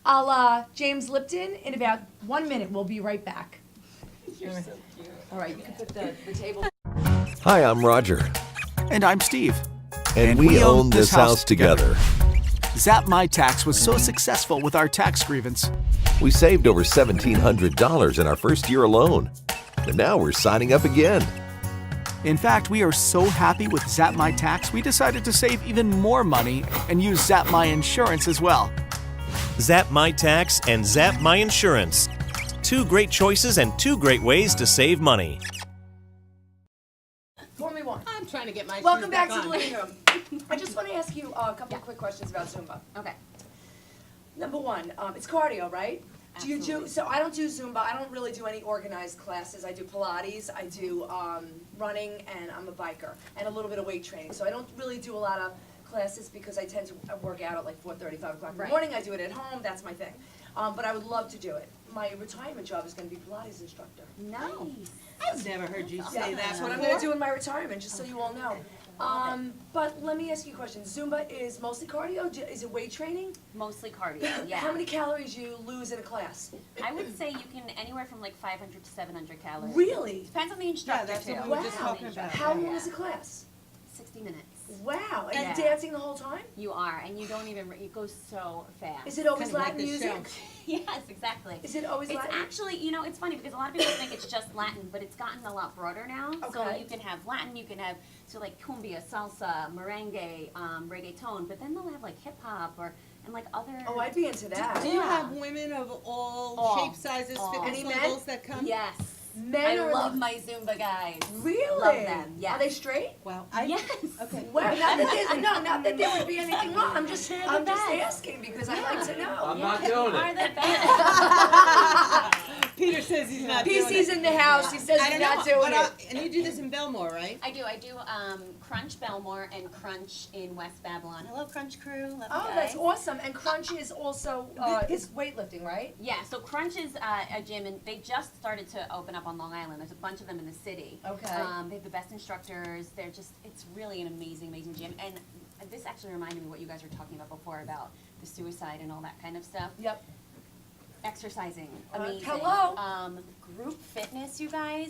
a la James Lipton. In about 1 minute, we'll be right back. You're so cute. All right, you can put the table. Hi, I'm Roger, And I'm Steve. and we own this house together. Zap My Tax was so successful with our tax grievance. We saved over $1,700 in our first year alone. And now we're signing up again. In fact, we are so happy with Zap My Tax, we decided to save even more money and use Zap My Insurance as well. Zap My Tax and Zap My Insurance. Two great choices and two great ways to save money. Formula One. I'm trying to get my Welcome shoes back to on. the living room. I just want to ask you a couple of quick questions about Zumba. Okay. Number one, it's cardio, right? Do you do, Absolutely. so I don't do Zumba, I don't really do any organized classes. I do Pilates, I do running, and I'm a biker, and a little bit of weight training. So I don't really do a lot of classes because I tend to work out at like 4:30, 5 o'clock in the Right. morning. I do it at home, that's my thing. But I would love to do it. My retirement job is gonna be Pilates instructor. Nice. I've never heard you say that. That's what I'm before. gonna do in my retirement, just so you all know. But let me ask you a question. Zumba is mostly cardio? Is it weight training? Mostly cardio, yeah. How many calories you lose in a class? I would say you can anywhere from like 500 to 700 calories. Really? Depends on the instructor that's too. what we were just talking about. How long is a class? 60 minutes. Wow, and Yeah. you're dancing the whole time? You are, and you don't even, it goes so fast. Is it always Kind of like Latin the music? show. Yes, exactly. Is it always It's Latin? actually, it's funny because a lot of people think it's just Latin, but it's gotten a lot broader now. So Okay. you can have Latin, you can have, so like cumbia, salsa, merengue, reggaeton, but then they'll have like hip hop and like other. Oh, I'd be into that. Do you Yeah. have women of all All. shapes, sizes, All. fitness Any men? levels that come? Yes. Men I or love my Zumba guys. Really? Love them, yes. Are they straight? Well, Yes. Okay. Well, not that there would be anything wrong. I'm just They're the just best. asking because I'd like to know. I'm not doing Are it. the best. Peter says he's not doing PC's it. in the house. He says I he's don't not know, doing but it. and you do this in Belmore, right? I do Crunch Belmore and Crunch in West Babylon. Hello, Crunch crew. Love you Oh, guys. that's awesome. And Crunch is also is weightlifting, right? Yeah, so Crunch is a gym, and they just started to open up on Long Island. There's a bunch of them in the city. Okay. They have the best instructors. It's really an amazing, amazing gym. And this actually reminded me what you guys were talking about before about the suicide and all that kind of stuff. Yep. Exercising, amazing. hello. Group fitness, you guys.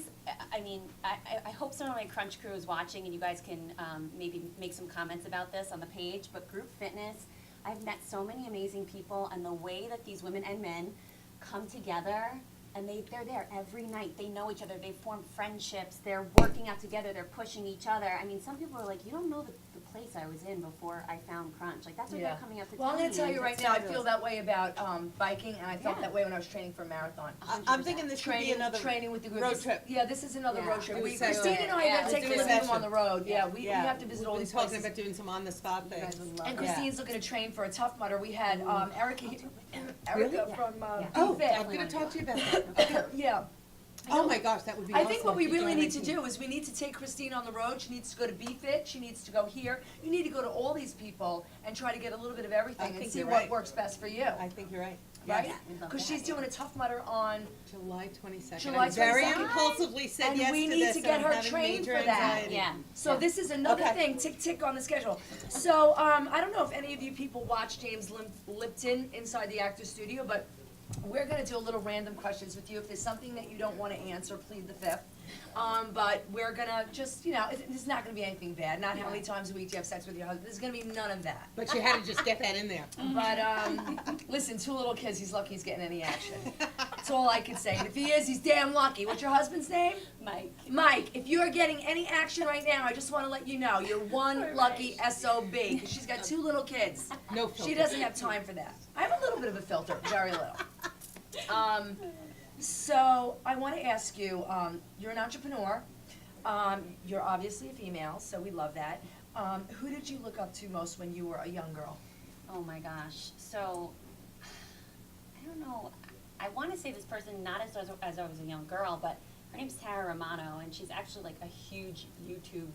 I hope some of my Crunch crew is watching, and you guys can maybe make some comments about this on the page. But group fitness, I've met so many amazing people, and the way that these women and men come together, and they're there every night. They know each other. They form friendships. They're working out together. They're pushing each other. I mean, some people are like, you don't know the place I was in before I found Crunch. Like, that's what they're coming out to Well, I'm tell going to tell me, you and right it's now, I fabulous. feel that way about biking, and I felt Yeah. that way when I was training for a marathon. I'm thinking this could be another Training with the group. road trip. Yeah, this is another Yeah. road trip. Do a We, session. Christine and I Yeah, are going to let's take do the a living room session. on the road. Yeah, we Yeah. have to visit all We've these been talking places. about doing some on-the-spot You guys things. would love And it. Christine's looking to train for a Tough Mudder. We had Erica Really? from Yeah. Oh, BFit. I'm going to talk to you about that. Yeah. Oh my gosh, that would be I awesome. think what we if you really joined need to my team. do is we need to take Christine on the road. She needs to go to BFit. She needs to go here. You need to go to all these people and try to get a little bit of I everything and think see you're what right. works best for you. I think you're right. Right? Yes. we'd love Because that. she's doing a Tough Mudder on, July 22nd. July I very 22nd. impulsively said And yes we to need this, to and get I'm her having trained major for that. anxiety. Yeah. so this is another Okay. thing, tick on the schedule. So I don't know if any of you people watch James Lipton inside the Actors Studio, but we're gonna do a little random questions with you. If there's something that you don't wanna answer, plead the fifth. But we're gonna just, there's not gonna be anything bad. Not how many times a week do you have sex with your husband. There's gonna be none of that. But you had to just get that in there. But listen, 2 little kids, he's lucky he's getting any action. That's all I can say. And if he is, he's damn lucky. What's your husband's name? Mike. Mike, if you are getting any action right now, I just want to let you know you're one lucky SOB. 'Cause she's got 2 little kids. No filter. She doesn't have time for that. I have a little bit of a filter, very little. So I want to ask you, you're an entrepreneur. You're obviously a female, so we love that. Who did you look up to most when you were a young girl? Oh my gosh. So, I don't know. I want to say this person not as I was a young girl, but her name's Tara Romano, and she's actually like a huge YouTube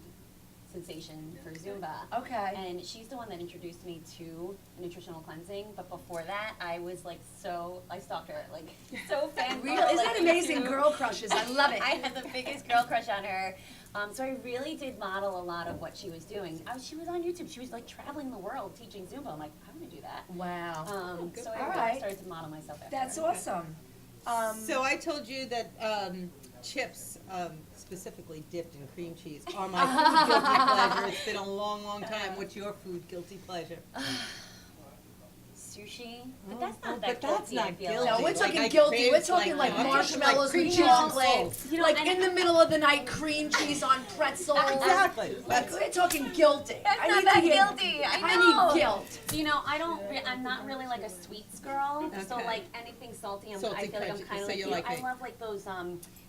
sensation for Zumba. Okay. And she's the one that introduced me to nutritional cleansing, but before that, I was like I stalked her, like so fangirl. Real, isn't like, that amazing? into- Girl crushes, I love it. I had the biggest girl crush on her. So I really did model a lot of what she was doing. She was on YouTube. She was like traveling the world teaching Zumba. I'm like, I want to do that. Wow. So All I right. started to model myself after That's her. awesome. So I told you that chips, specifically dipped in cream cheese, are my food guilty pleasure. It's been a long, long time. What's your food guilty pleasure? Sushi, but that's Oh, not but that that's guilty, not I feel guilty. No, like. we're Like, talking I guilty. We're crave, talking like, like I'm just like marshmallows cream with cheese on chocolate. toast. You know, Like and in the middle of the night, cream cheese on pretzels. Exactly. Like we're talking guilty. That's I not need that to hear, guilty, I know. need guilt. You know, I'm not really like a sweets girl, so Okay. like anything salty, I Salty, feel like I'm crunchy, kind of so like you you. like I it. love like those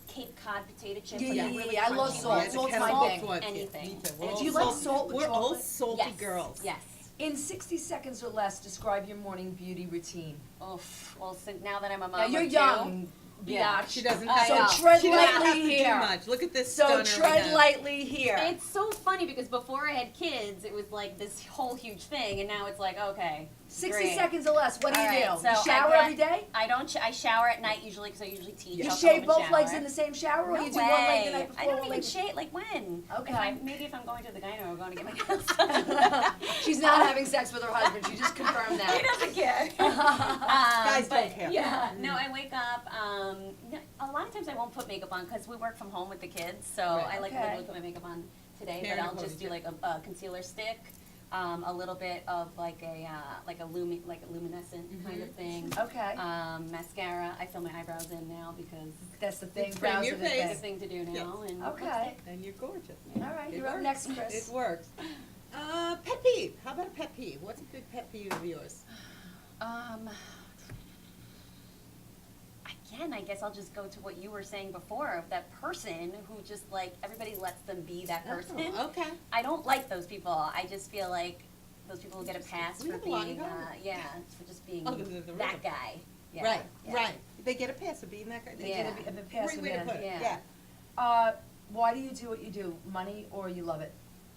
Cape Cod potato chips. Yeah, like yeah, the really yeah, I love crunchy salt. ones. Salt's the my kettle thing. salt, yeah, Anything. me too. We're Anything. all Do you like salty- salt with We're all chocolate? salty Yes. girls. Yes. In 60 seconds or less, describe your morning beauty routine. Oof. Well, since now that I'm a mom Now you're of two, young, Yeah. biatch. She doesn't I have know. So tread she doesn't have lightly to here. do much. Look at this So stunner we tread have. lightly here. It's so funny because before I had kids, it was like this whole huge thing, and now it's like, okay, 60 great. seconds or less. What do All you right, do? so You shower I get- every day? I don't. I shower at night usually because I usually teach. You I'll come shave home both and legs shower. in the same shower, or No you do one leg the way. night before? I don't one even leg- shave. Like when? Okay. Maybe if I'm going to the gyno or going to get my nails done. She's not having sex with her husband. She just confirmed that. He doesn't care. Guys but don't care. Yeah. No, I wake up. A lot of times I won't put makeup on because we work from home with the kids, so Right. I like Okay. literally put my makeup on today. Karen But I'll Close just do it. like a concealer stick. A little bit of like a luminescent kind of thing. Okay. Mascara. I fill my eyebrows in now because That's the thing. Frame brows your are the face. it's thing. a thing to do now. And Okay. And you're gorgeous. All right, It you're up works. next, Chris. It works. Pet peeve. How about a pet peeve? What's a good pet peeve of yours? Again, I guess I'll just go to what you were saying before of that person who just like everybody lets them be that person. Oh, okay. I don't like those people. I just feel like those people will get a pass We for have a lot in being, common. for just being Other than the that rhythm. guy. Yeah, Right, yeah. right. They get a pass for being that guy. They Yeah. get A pass Great for way to men. put it. Yeah. Yeah. Why do you do what you do? Money or you love it?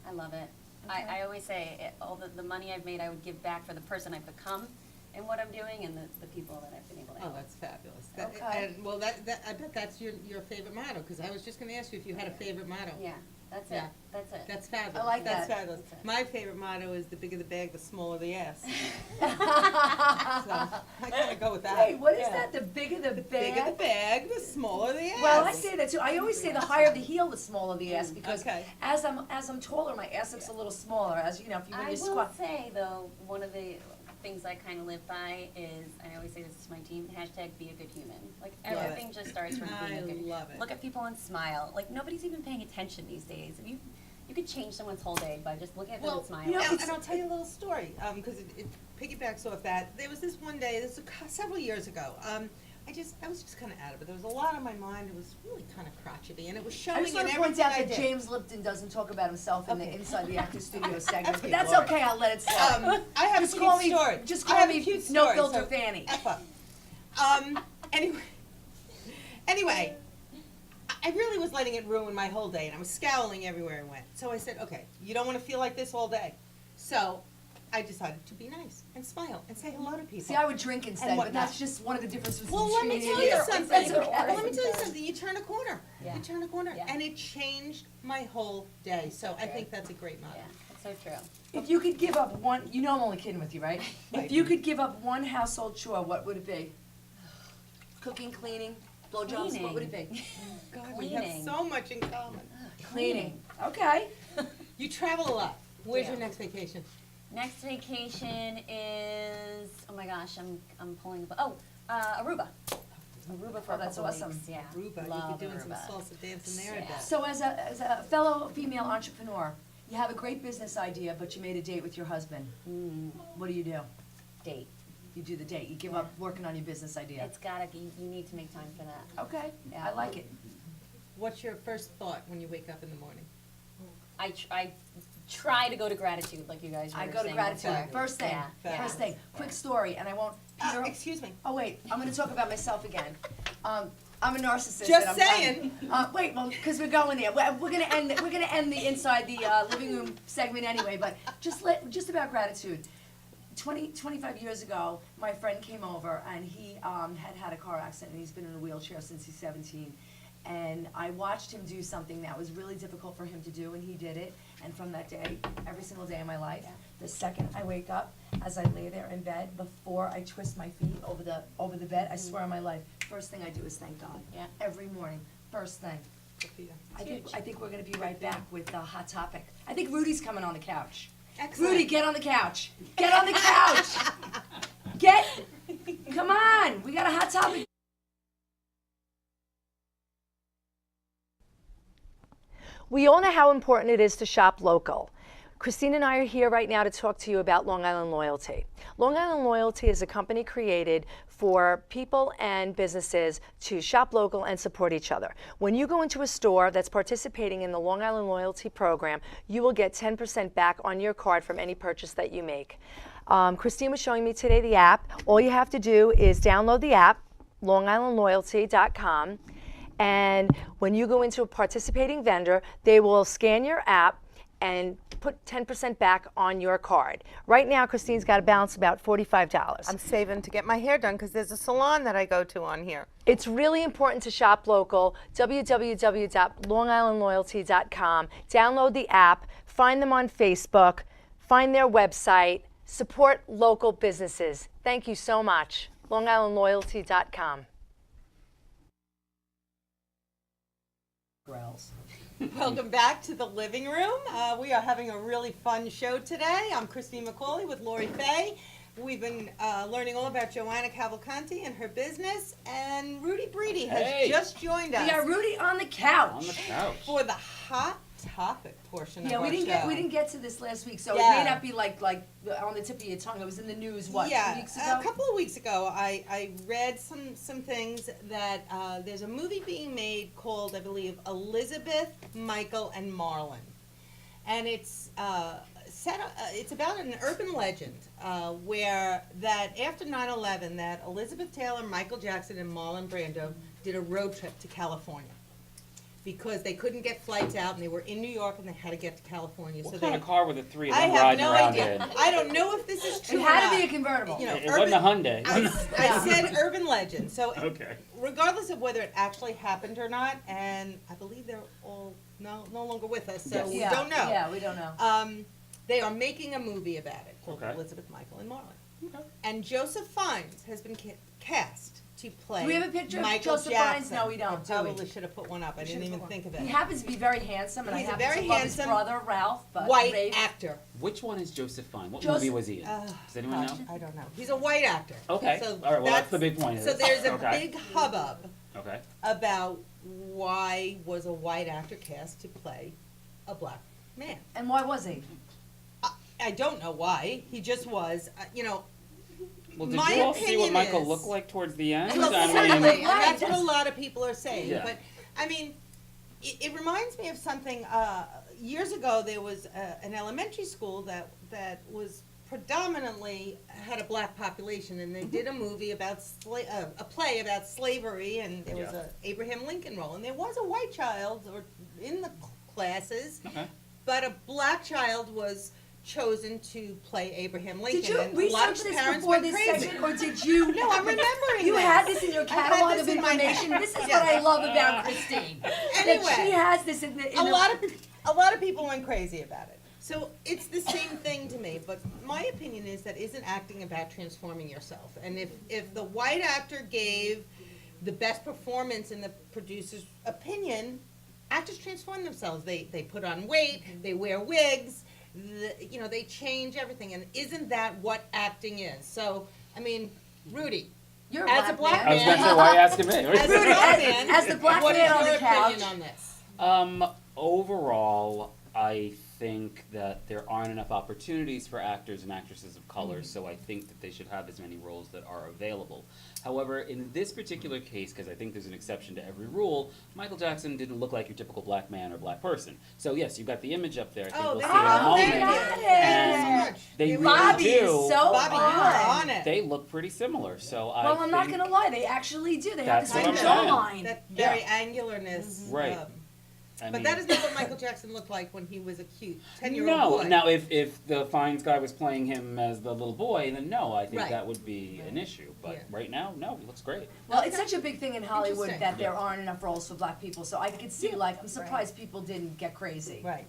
I love it. Okay. I always say all the money I've made, I would give back for the person I've become and what I'm doing and the people that I've been able to Oh, help. that's fabulous. Okay. And, well, that I bet that's your favorite motto, because I was just gonna ask you if you had a favorite motto. Yeah, that's Yeah. it. That's it. That's fabulous. I like That's that. fabulous. That's it. My favorite motto is the bigger the bag, the smaller the ass. So, I kinda go with that. Wait, what is Yeah. that? The bigger the Bigger the bag? bag, the smaller the ass. Well, I say that too. I always say the higher the heel, the smaller the ass, because okay. as I'm taller, my ass looks a little smaller. As you know, if you when I you will squat. say though, one of the things I kind of live by is, I always say this to my team, hashtag be a good human. Like Love it. everything just starts from being I a good. love it. Look at people and smile. Like nobody's even paying attention these days. If you could change someone's whole day by just looking at them and smiling. you know, And I'll tell you a little story, because it piggybacks off that. There was this one day, this was several years ago. I was just kind of out of it. There was a lot on my mind. It was really kind of crotchety, and it was I showing just in want to point everything out I that did. James Lipton doesn't talk about himself in the Okay. Inside the Actors Studio segment, but Okay, that's Lord. okay. I'll let it slide. I have Just a call cute me- story. just I call have me a cute No story, Filter so Fanny. F up. Anyway, I really was letting it ruin my whole day, and I was scowling everywhere I went. So I said, okay, you don't want to feel like this all day. So I decided to be nice and smile and say hello to people. See, I would drink instead, And but whatnot. that's just one of the differences Well, let me between tell you you and me. something. That's okay. Well, let me tell you something. You turn a corner. Yeah. You turn a corner, Yeah. and it changed my whole day. So I think that's a great motto. Yeah, that's so true. If you could give up one, you know I'm only kidding with you, right? Right. If you could give up one household chore, what would it be? Cooking, cleaning, blowjobs, what would it be? God, we have Cleaning. so much in common. Cleaning. Okay. You travel a lot. Where's Yeah. your next vacation? Next vacation is, oh my gosh, I'm pulling the, Aruba. Aruba for Oh, a that's couple awesome. weeks, yeah. Aruba. You'd Love be doing Aruba. some salsa dancing there, I Yeah. bet. So as a fellow female entrepreneur, you have a great business idea, but you made a date with your husband. What do? Date. You do the date. You give up working on your business idea. It's gotta, you need to make time for that. Okay, Yeah. I like it. What's your first thought when you wake up in the morning? I try to go to gratitude, like you guys were I saying go to gratitude. before. First thing, Yeah. first thing. Quick story, and I won't, Peter. Excuse me. Oh wait, I'm gonna talk about myself again. I'm a narcissist. Just and I'm saying. Wait, well, because we're going there. We're gonna end. We're gonna end the inside the living room segment anyway. But just about gratitude. 25 years ago, my friend came over and he had a car accident and he's been in a wheelchair since he's 17. And I watched him do something that was really difficult for him to do, and he did it. And from that day, every single day of my life, the second I wake up, as I lay there in bed, before I twist my feet over the bed, I swear on my life, first thing I do is thank God. Yeah. Every morning, first thing. I think we're gonna be right back with a hot topic. I think Rudy's coming on the couch. Excellent. Rudy, get on the couch. Get on the couch. Come on. We got a hot topic. We all know how important it is to shop local. Christine and I are here right now to talk to you about Long Island Loyalty. Long Island Loyalty is a company created for people and businesses to shop local and support each other. When you go into a store that's participating in the Long Island Loyalty program, you will get 10% back on your card from any purchase that you make. Christine was showing me today the app. All you have to do is download the app, longislandloyalty.com. And when you go into a participating vendor, they will scan your app and put 10% back on your card. Right now, Christine's got a balance about $45. I'm saving to get my hair done because there's a salon that I go to on here. It's really important to shop local. www.longislandloyalty.com. Download the app, find them on Facebook, find their website, support local businesses. Thank you so much. longislandloyalty.com. Welcome back to the living room. We are having a really fun show today. I'm Christine McCauley with Lori Fay. We've been learning all about Joanna Cavalcanti and her business, and Rudy Breedy has just joined us We got Rudy on the couch. On the couch. for the hot topic portion of Yeah, our we didn't show. we didn't get to this last week, so Yeah. it may not be like on the tip of your tongue. It was in the news, what, 2 weeks ago? A couple of weeks ago, I read some things that there's a movie being made called, I believe, Elizabeth, Michael, and Marlon, and it's it's about an urban legend where that after 9/11, that Elizabeth Taylor, Michael Jackson, and Marlon Brando did a road trip to California. Because they couldn't get flights out, and they were in New York, and they had to get to California. What so kind they, of car were the three of I them have riding no around idea. in? I don't know if this is true. It had or to be a not. convertible. You know, It wasn't a Hyundai. I said urban legend. So Okay. regardless of whether it actually happened or not, and I believe they're all no longer with us, so Yes. we don't know. Yeah, we don't know. They are making a movie about it called Okay. Elizabeth, Michael, and Marlon. Okay. And Joseph Fiennes has been cast to play Do we have a picture of Michael Joseph Jackson. Fiennes? No, we don't, I do we? probably should have put one up. I didn't even think of it. He happens to be very handsome, and He's I a happen very to love handsome his brother, Ralph. But White Rafe- actor. Which one is Joseph Fiennes? What Joseph- movie was he in? Does anyone know? I don't know. He's a white actor. Okay. So All right. Well, that's the big point. of So this. there's a Okay. big hubbub Okay. about why was a white actor cast to play a black man. And why was he? I don't know why. He just was. Well, did My you all see what opinion Michael is- looked like towards the end? Well, I certainly, mean, and that's what a that's- lot of people are saying. Yeah. But I mean, it reminds me of something. Years ago, there was an elementary school that was predominantly had a black population, and they did a movie about a play about slavery, and there was Yeah. a Abraham Lincoln role, and there was a white child in the classes, okay. but a black child was chosen to play Abraham Lincoln. Did you and a lot research of this parents before went this crazy. segment, or did you? No, I'm remembering You this. had this in your I had catalog this of in my information. head. This is Yes. what I love about Christine. Anyway. That she has this in the. A lot of people went crazy about it. So it's the same thing to me, but my opinion is that isn't acting about transforming yourself? And if the white actor gave the best performance in the producer's opinion, actors transform themselves. They put on weight, they wear wigs, they change everything. And isn't that what acting is? So, I mean, Rudy, You're as a black I was man, gonna say, why are you asking me? as a Rudy, black man, as the black what man is on your the couch. opinion on this? Overall, I think that there aren't enough opportunities for actors and actresses of color, so I think that they should have as many roles that are available. However, in this particular case, because I think there's an exception to every rule, Michael Jackson didn't look like your typical black man or black person. So yes, you've got the image up there. I think Oh, we'll there see it in a you go. moment. There it is. Thank you And so much. they It really Bobby do. is so Bobby, you are on it. They look pretty similar. So I Well, I'm not think- gonna lie, they actually do. They have the That's what same I'm saying. jawline. That very angularness. Right. I But mean- that is not what Michael Jackson looked like when he was a cute 10-year-old No, boy. now if the Fines guy was playing him as the little boy, then no, I think Right. that would be an issue. But Yeah. right now, no, he looks great. Well, it's such a big thing in Hollywood Interesting. that there aren't enough roles for black people, so I could see, like, I'm surprised people didn't get crazy. Right.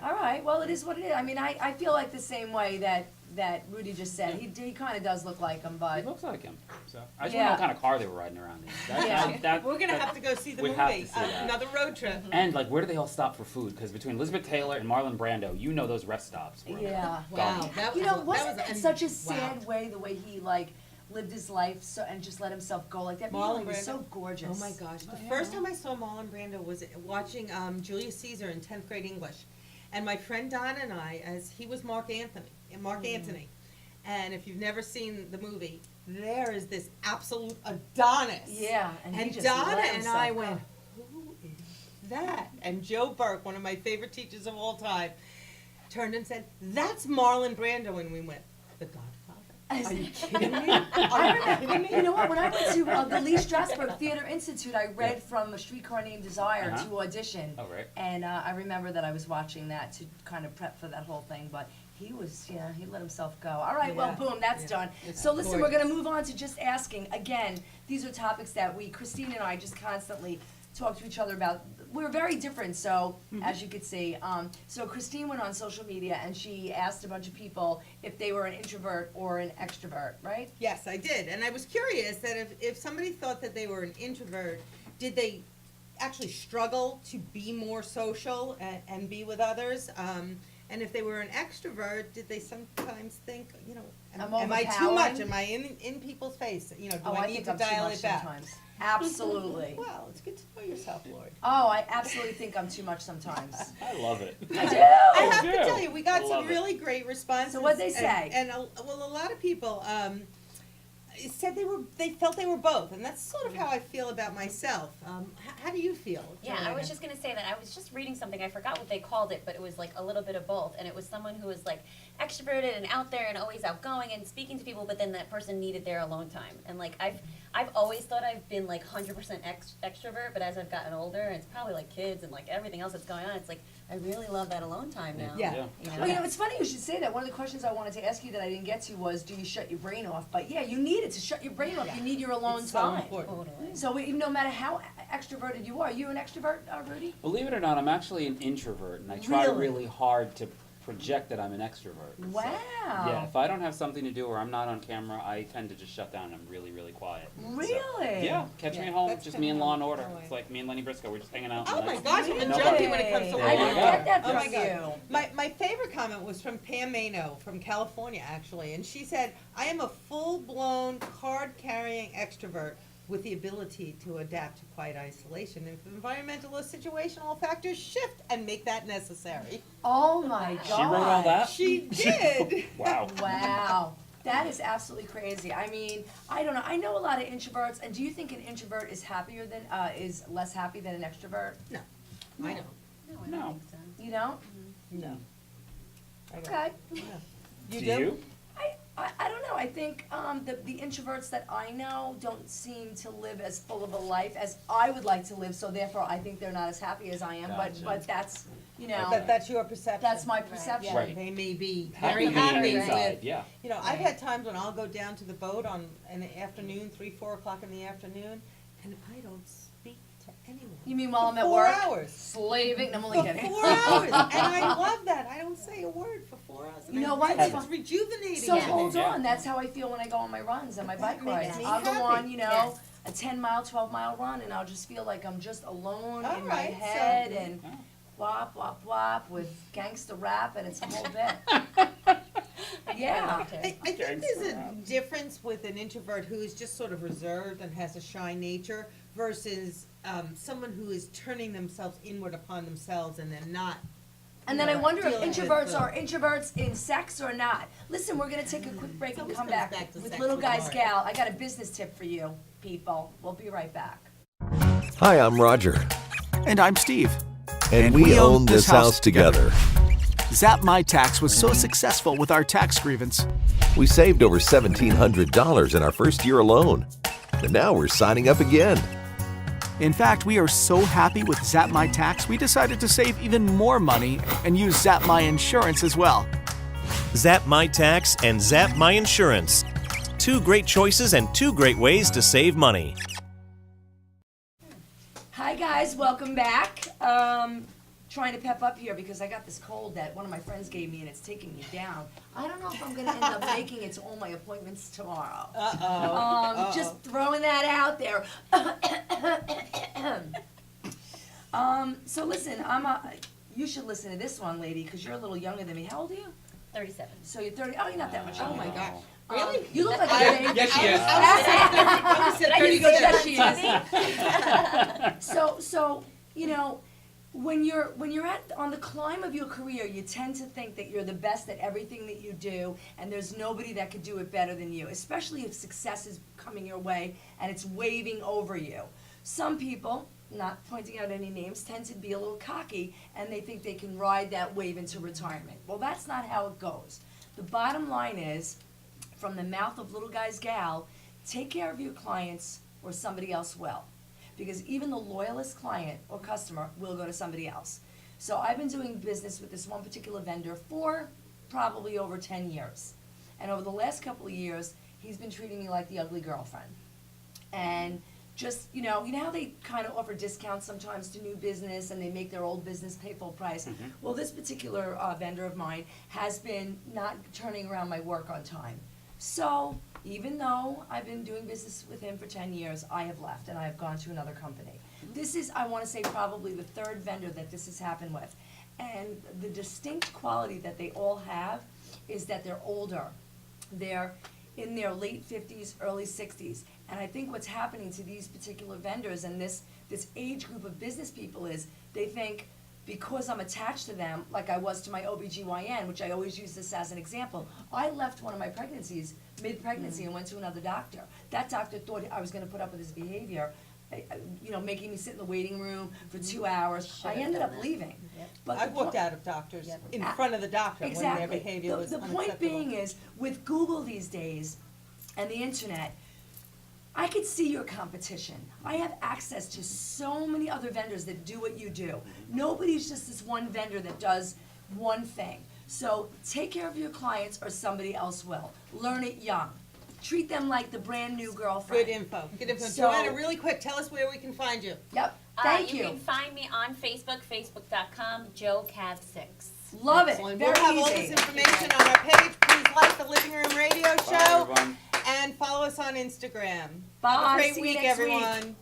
All right, well, it is what it is. I mean, I feel like the same way that Rudy just said. He kind of does look like him, He but looks like him. So I just Yeah. want to know what kind of car they were riding around in. We're going to have to go see the we movie. have to see that. Another road trip. And like, where do they all stop for food? Because between Elizabeth Taylor and Marlon Brando, you know those rest stops. Were yeah. Wow. That You was know, wasn't that that was such a wow. sad way, the way he, like, lived his life so and just let himself go like that? Marlon He was Brando. so gorgeous. Oh my gosh. The first time I saw Marlon Brando was watching Julius Caesar in 10th grade English. And my friend Donna and I, as he was Mark Anthony. And if you've never seen the movie, there is this absolute Adonis. Yeah, and he And just Donna let and himself I go. went, who is that? And Joe Burke, one of my favorite teachers of all time, turned and said, that's Marlon Brando. And we went, The Godfather. Are you kidding me? I remember, you know what, when I went to the Lee Strasberg Theater Institute, I read from A Streetcar Named Desire Uh-huh. to audition. Oh, right. And I remember that I was watching that to kind of prep for that whole thing, but he was, yeah, he let himself go. All right, well, Yeah. boom, that's Yeah. done. It's So listen, we're gorgeous. gonna move on to just asking, again, these are topics that Christine and I just constantly talk to each other about. We're very different, so, as you could see. So Christine went on social media and she asked a bunch of people if they were an introvert or an extrovert, right? Yes, I did. And I was curious that if somebody thought that they were an introvert, did they actually struggle to be more social and be with others? And if they were an extrovert, did they sometimes think, you know, I'm am I too much? overpowering? Am I in people's face? You know, do Oh, I I need think to I'm too dial much it back? sometimes. Absolutely. Well, it's good to know yourself, Lord. Oh, I absolutely think I'm too much sometimes. I love it. I do. I have to do. tell you, we got I some love it. really great responses. So what'd they say? And well, a lot of people said they felt they were both, and that's sort of how I feel about myself. How do you feel? Yeah, I Joanna? was just gonna say that. I was just reading something. I forgot what they called it, but it was like a little bit of both. And it was someone who was like extroverted and out there and always outgoing and speaking to people, but then that person needed their alone time. And like I've always thought I've been like 100% extrovert, but as I've gotten older, and it's probably like kids and like everything else that's going on, it's like I really love that alone time now. Yeah. Yeah. You know? Well, you know, it's funny you should say that. One of the questions I wanted to ask you that I didn't get to was, do you shut your brain off? But yeah, you need it to shut your brain off. You need your alone It's so time. important. Totally. So even no matter how extroverted you are you an extrovert, Rudy? Believe it or not, I'm actually an introvert, and I try Really? really hard to project that I'm an extrovert. Wow. Yeah, if I don't have something to do or I'm not on camera, I tend to just shut down. I'm really, really quiet. So, Really? yeah, catch me Yeah, at home, that's just kinda me and Law and how Order. I- It's like me and Lenny Briscoe, we're just hanging out. Oh and my that's- gosh, I'm a Nobody- junkie when it comes to Hey, Law I and didn't Order. get that Oh my from God. you. My favorite comment was from Pam Mano from California, actually, and she said, I am a full-blown, card-carrying extrovert with the ability to adapt to quiet isolation if environmental or situational factors shift and make that necessary. Oh my God. She wrote all that? She did. Wow. Wow. That is absolutely crazy. I mean, I don't know. I know a lot of introverts, and do you think an introvert is happier than is less happy than an extrovert? No, I know. No, I No. don't think so. You don't? No. I don't. Okay. Do you? I don't know. I think the introverts that I know don't seem to live as full of a life as I would like to live. So therefore, I think they're not as happy as I am. Gotcha. But that's you know That's your perception. that's my perception. Right. They may be Happy very happy being with inside, yeah. You know, I've had times when I'll go down to the boat in the afternoon, 3-4 o'clock in the afternoon, and I don't speak to anyone. You mean while I'm at For work? 4 hours. Slaving? No, I'm only For kidding. 4 hours, and I love that. I don't say a word for 4 hours. and You know I what? think It's It's fun. rejuvenating. So to hold me. on, that's how I feel when I go on my runs and my bike makes rides. me I'll go happy. on, you know, Yes. a 10-mile, 12-mile run, and I'll just feel like I'm just alone All in my right, so- head and Oh. whop, whop, whop with gangsta rap, and it's a whole bit. Yeah. I think there's a difference with an introvert who is just sort of reserved and has a shy nature versus someone who is turning themselves inward upon themselves and then not And then I wonder if dealing with introverts the- are introverts in sex or not. Listen, we're gonna take a quick break and always come comes back back to with sex Little with Guy's Lori. Gal. I got a business tip for you, people. We'll be right back. Hi, I'm Roger, And I'm Steve. and we own this house together. Zap My Tax was so successful with our tax grievance. We saved over $1,700 in our first year alone. And now we're signing up again. In fact, we are so happy with Zap My Tax, we decided to save even more money and use Zap My Insurance as well. Zap My Tax and Zap My Insurance. Two great choices and two great ways to save money. Hi guys, welcome back. Trying to pep up here because I got this cold that one of my friends gave me and it's taking me down. I don't know if I'm gonna end up making it to all my appointments tomorrow. Just throwing that out there. So listen, you should listen to this one, lady, because you're a little younger than me. How old are you? 37. So you're 30. Oh, you're not that much younger. Oh my gosh. Really? You look like a Yes, she is. I said I 30 can goes see down. that she is. So you know, when you're on the climb of your career, you tend to think that you're the best at everything that you do, and there's nobody that could do it better than you. Especially if success is coming your way and it's waving over you. Some people, not pointing out any names, tend to be a little cocky, and they think they can ride that wave into retirement. Well, that's not how it goes. The bottom line is, from the mouth of Little Guy's Gal, take care of your clients or somebody else will. Because even the loyalist client or customer will go to somebody else. So I've been doing business with this one particular vendor for probably over 10 years. And over the last couple of years, he's been treating me like the ugly girlfriend. And just, you know how they kind of offer discounts sometimes to new business and they make their old business pay full price? Well, this particular vendor of mine has been not turning around my work on time. So even though I've been doing business with him for 10 years, I have left and I have gone to another company. This is, I want to say, probably the third vendor that this has happened with. And the distinct quality that they all have is that they're older. They're in their late 50s, early 60s. And I think what's happening to these particular vendors and this age group of business people is they think, because I'm attached to them, like I was to my OBGYN, which I always use this as an example. I left one of my pregnancies, mid-pregnancy, and went to another doctor. That doctor thought I was gonna put up with his behavior, making me sit in the waiting room for 2 hours. I ended up leaving. But I've the walked po- out of doctors in front of the doctor when Exactly. their behavior was The unacceptable. point being is, with Google these days and the internet, I could see your competition. I have access to so many other vendors that do what you do. Nobody's just this one vendor that does one thing. So take care of your clients or somebody else will. Learn it young. Treat them like the brand new girlfriend. Good info. Good info. So- Joanna, really quick, tell us where we can find you. Yep, thank You you. can find me on Facebook, facebook.com, JoeCav6. Love it, Excellent. very We'll have all this easy. information on our page. Please like the Living Room Radio Bye, Show everyone. and follow us on Instagram. Bye. Have a great See you week, next week. everyone.